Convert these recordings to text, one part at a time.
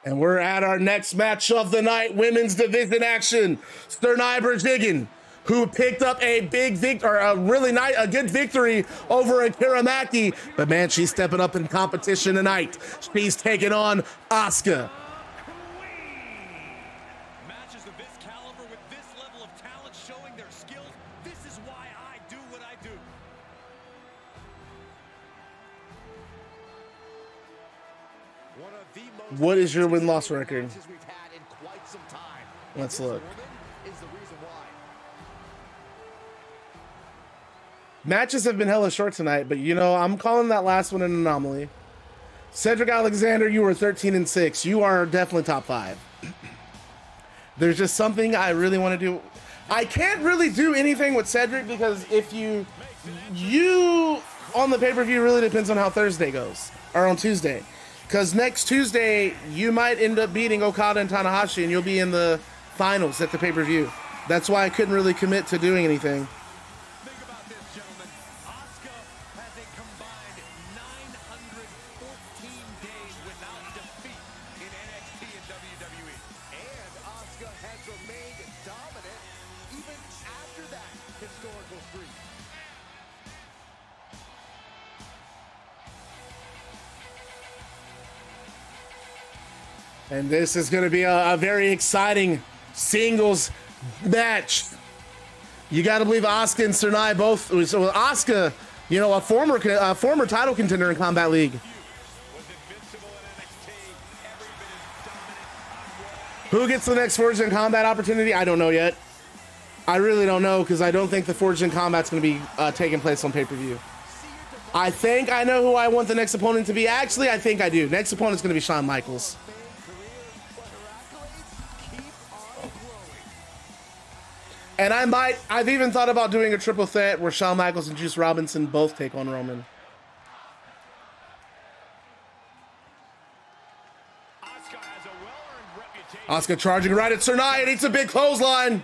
And we're at our next match of the night, women's division action. Sarnai Borjigin, who picked up a big victory, or a good victory over Akira Maki. But man, she's stepping up in competition tonight. She's taking on Asuka. Matches of this caliber with this level of talent showing their skills. This is why I do what I do. What is your win-loss record? Let's look. Matches have been hella short tonight, but you know, I'm calling that last one an anomaly. Cedric Alexander, you were 13-6. You are definitely top 5. There's just something I really want to do. I can't really do anything with Cedric because if you on the pay-per-view really depends on how Thursday goes, or on Tuesday. Because next Tuesday, you might end up beating Okada and Tanahashi, and you'll be in the finals at the pay-per-view. That's why I couldn't really commit to doing anything. Think about this, gentlemen. Asuka has a combined 914 days without defeat in NXT and WWE. And Asuka has remained dominant even after that historical streak. And this is going to be a very exciting singles match. You got to believe Asuka and Sarnai both. So Asuka, you know, a former title contender in Combat League. Who gets the next Forged in Combat opportunity? I don't know yet. I really don't know because I don't think the Forged in Combat's going to be taking place on pay-per-view. I think I know who I want the next opponent to be. Actually, I think I do. Next opponent's going to be Shawn Michaels. And I've even thought about doing a triple threat where Shawn Michaels and Juice Robinson both take on Roman. Asuka charging right at Sarnai, and it's a big clothesline.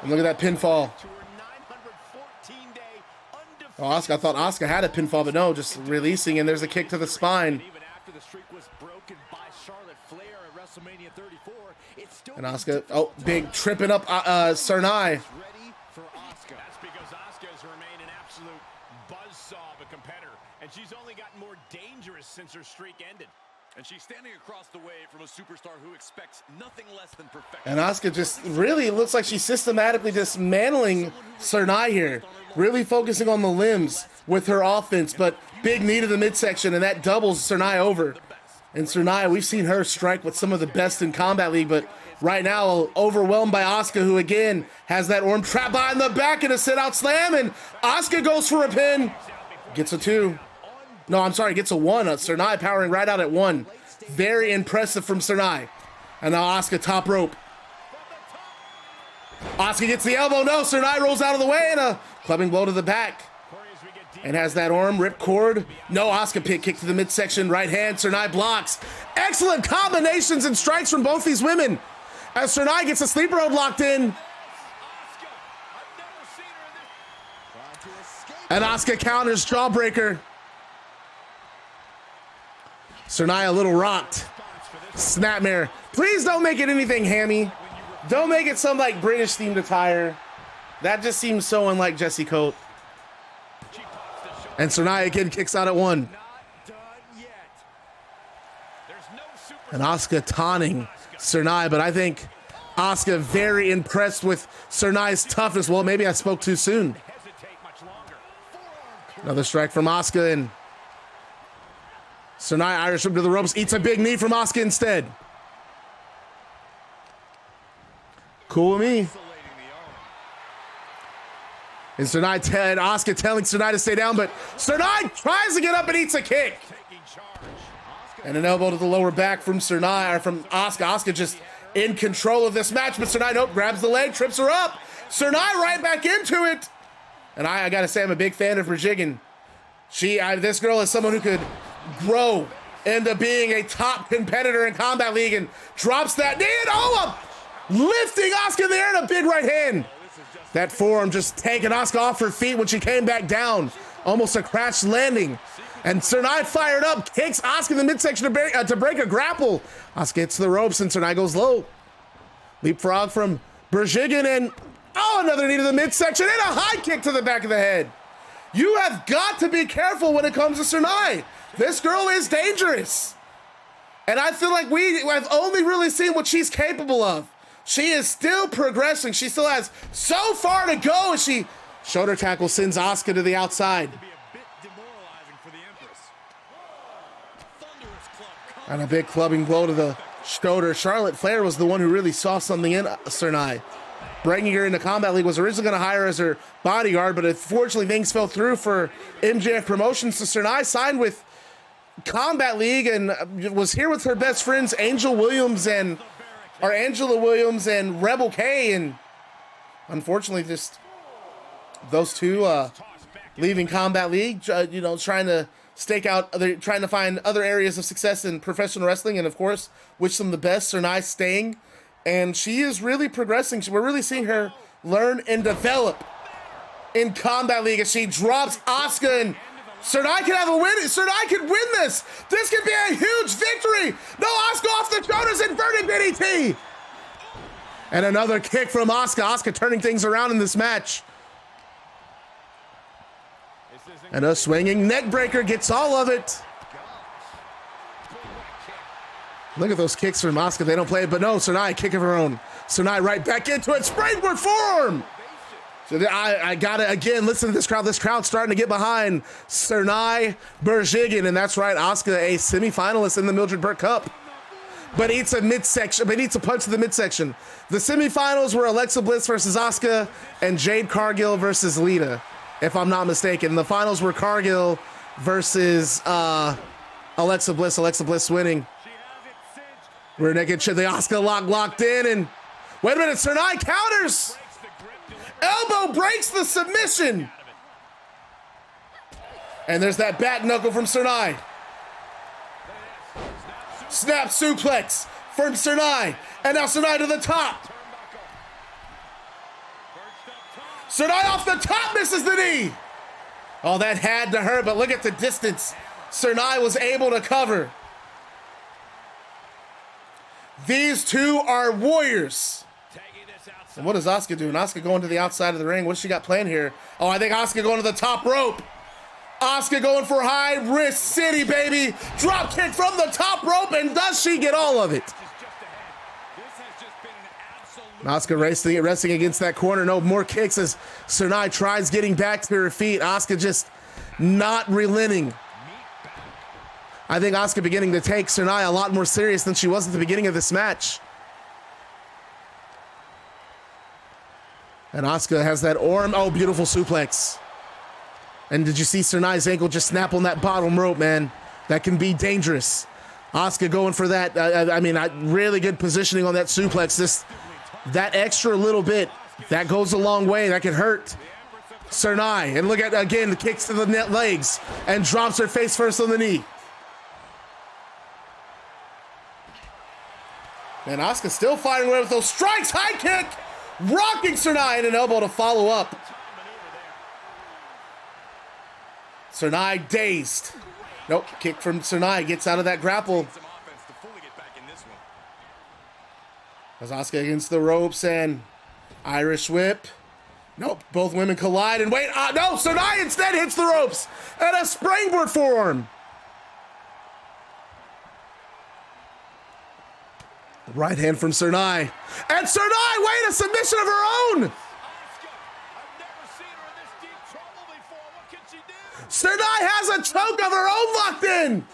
And look at that pinfall. Oh, Asuka, I thought Asuka had a pinfall, but no, just releasing, and there's a kick to the spine. And Asuka, oh, big tripping up Sarnai. That's because Asuka has remained an absolute buzzsaw of a competitor, and she's only gotten more dangerous since her streak ended. And she's standing across the way from a superstar who expects nothing less than perfection. And Asuka just really looks like she's systematically dismantling Sarnai here. Really focusing on the limbs with her offense, but big knee to the midsection, and that doubles Sarnai over. And Sarnai, we've seen her strike with some of the best in Combat League, but right now overwhelmed by Asuka, who again has that arm trap behind the back and a sit-out slam, and Asuka goes for a pin. Gets a 2. No, I'm sorry, gets a 1. Sarnai powering right out at 1. Very impressive from Sarnai. And now Asuka top rope. Asuka gets the elbow. No, Sarnai rolls out of the way and a clubbing blow to the back. And has that arm, rip cord. No, Asuka kick to the midsection, right hand. Sarnai blocks. Excellent combinations and strikes from both these women. As Sarnai gets a sleeper hold locked in. And Asuka counters, jawbreaker. Sarnai a little rocked. Snapmare. Please don't make it anything hammy. Don't make it some like British themed attire. That just seems so unlike Jesse Coates. And Sarnai again kicks out at 1. And Asuka taunting Sarnai, but I think Asuka very impressed with Sarnai's toughness. Well, maybe I spoke too soon. Another strike from Asuka, and Sarnai Irish whip to the ropes, eats a big knee from Asuka instead. Cool with me. And Asuka telling Sarnai to stay down, but Sarnai tries to get up and eats a kick. And an elbow to the lower back from Sarnai, or from Asuka. Asuka just in control of this match, but Sarnai, nope, grabs the leg, trips her up. Sarnai right back into it. And I gotta say, I'm a big fan of Borjigin. This girl is someone who could grow into being a top competitor in Combat League, and drops that knee, and lifting Asuka in the air in a big right hand. That forearm just taking Asuka off her feet when she came back down. Almost a crash landing. And Sarnai fired up, kicks Asuka in the midsection to break a grapple. Asuka hits the ropes and Sarnai goes low. Leapfrog from Borjigin and, oh, another knee to the midsection and a high kick to the back of the head. You have got to be careful when it comes to Sarnai. This girl is dangerous. And I feel like we have only really seen what she's capable of. She is still progressing. She still has so far to go as she shoulder tackle sends Asuka to the outside. And a big clubbing blow to the shoulder. Charlotte Flair was the one who really saw something in Sarnai. Bringing her into Combat League, was originally going to hire her as her bodyguard, but unfortunately things fell through for MJF Promotions. So Sarnai signed with Combat League and was here with her best friends Angela Williams and Rebel K, and unfortunately just those two leaving Combat League, trying to stake out trying to find other areas of success in professional wrestling, and of course wish them the best. Sarnai staying, and she is really progressing. We're really seeing her learn and develop in Combat League as she drops Asuka, and Sarnai can have a win. Sarnai can win this. This could be a huge victory. No, Asuka off the shoulders, inverted DDT. And another kick from Asuka. Asuka turning things around in this match. And a swinging neck breaker gets all of it. Look at those kicks from Asuka. They don't play it, but no, Sarnai, kick of her own. Sarnai right back into it. Springboard forearm. So I gotta, again, listen to this crowd. This crowd's starting to get behind Sarnai Borjigin. And that's right, Asuka, a semifinalist in the Mildred Burke Cup. But eats a punch to the midsection. The semifinals were Alexa Bliss versus Asuka and Jade Cargill versus Lita, if I'm not mistaken. The finals were Cargill versus Alexa Bliss. Alexa Bliss winning. Rear naked choke. The Asuka locked in, and wait a minute, Sarnai counters. Elbow breaks the submission. And there's that back knuckle from Sarnai. Snap suplex from Sarnai. And now Sarnai to the top. Sarnai off the top, misses the knee. Oh, that had to hurt, but look at the distance Sarnai was able to cover. These two are warriors. And what is Asuka doing? Asuka going to the outside of the ring. What's she got planned here? Oh, I think Asuka going to the top rope. Asuka going for high risk city, baby. Drop kick from the top rope, and does she get all of it? Asuka resting against that corner. No more kicks as Sarnai tries getting back to her feet. Asuka just not relenting. I think Asuka beginning to take Sarnai a lot more serious than she was at the beginning of this match. And Asuka has that arm. Oh, beautiful suplex. And did you see Sarnai's ankle just snap on that bottom rope, man? That can be dangerous. Asuka going for that. Really good positioning on that suplex. That extra little bit, that goes a long way. That can hurt Sarnai. And look at, again, the kicks to the net legs and drops her face first on the knee. And Asuka still fighting away with those strikes. High kick. Rocking Sarnai and an elbow to follow up. Sarnai dazed. Nope, kick from Sarnai gets out of that grapple. As Asuka against the ropes and Irish whip. Nope, both women collide and wait. No, Sarnai instead hits the ropes and a springboard forearm. Right hand from Sarnai. And Sarnai, wait, a submission of her own. Sarnai has a choke of her own locked in.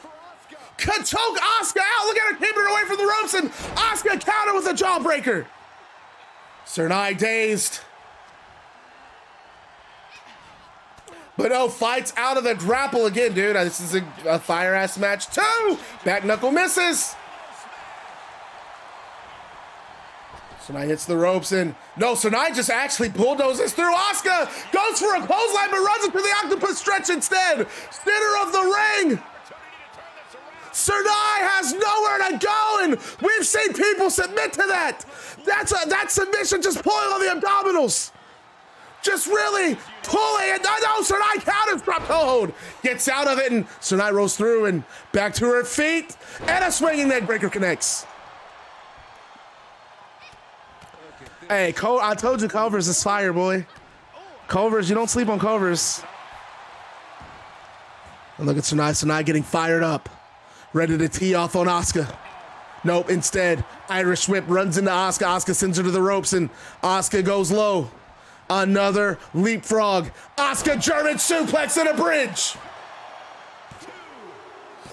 Could choke Asuka out. Look at her keeping her away from the ropes, and Asuka counter with a jawbreaker. Sarnai dazed. But no, fights out of the grapple again, dude. This is a fire-ass match too. Back knuckle misses. Sarnai hits the ropes, and no, Sarnai just actually bulldozes through. Asuka goes for a clothesline, but runs into the octopus stretch instead. Center of the ring. Sarnai has nowhere to go, and we've seen people submit to that. That submission just pulling on the abdominals. just really pulling it. No, Sarnai counters, drop toe hold. Gets out of it, and Sarnai rolls through and back to her feet. And a swinging neck breaker connects. Hey, I told you Culver's is fire, boy. Culver's, you don't sleep on Culver's. And look at Sarnai getting fired up. Ready to tee off on Asuka. Nope, instead, Irish whip runs into Asuka. Asuka sends her to the ropes, and Asuka goes low. Another leapfrog. Asuka German suplex and a bridge.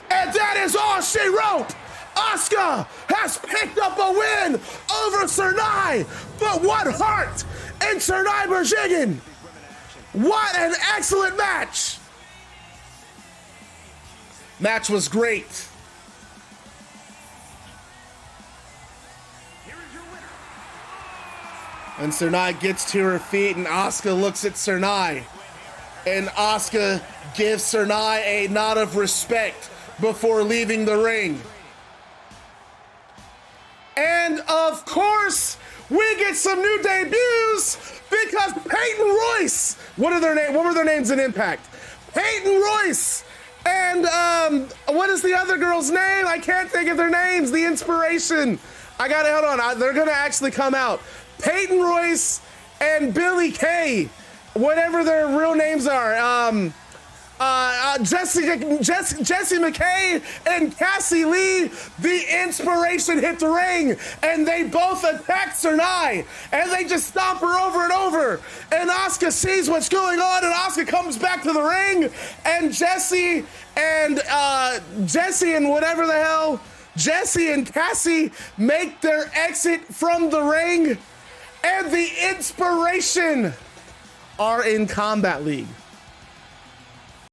And that is all she wrote. Asuka has picked up a win over Sarnai. But what heart in Sarnai Borjigin. What an excellent match. Match was great. And Sarnai gets to her feet, and Asuka looks at Sarnai. And Asuka gives Sarnai a nod of respect before leaving the ring. And of course, we get some new debuts because Peyton Royce, what were their names in Impact? Peyton Royce and what is the other girl's name? I can't think of their names. The Inspiration. I got it, hold on. They're gonna actually come out. Peyton Royce and Billy Kay, whatever their real names are. Jesse McKay and Cassie Lee, the Inspiration, hit the ring, and they both attack Sarnai, and they just stomp her over and over. And Asuka sees what's going on, and Asuka comes back to the ring, and Jesse and whatever the hell, Jesse and Cassie make their exit from the ring, and the Inspiration are in Combat League.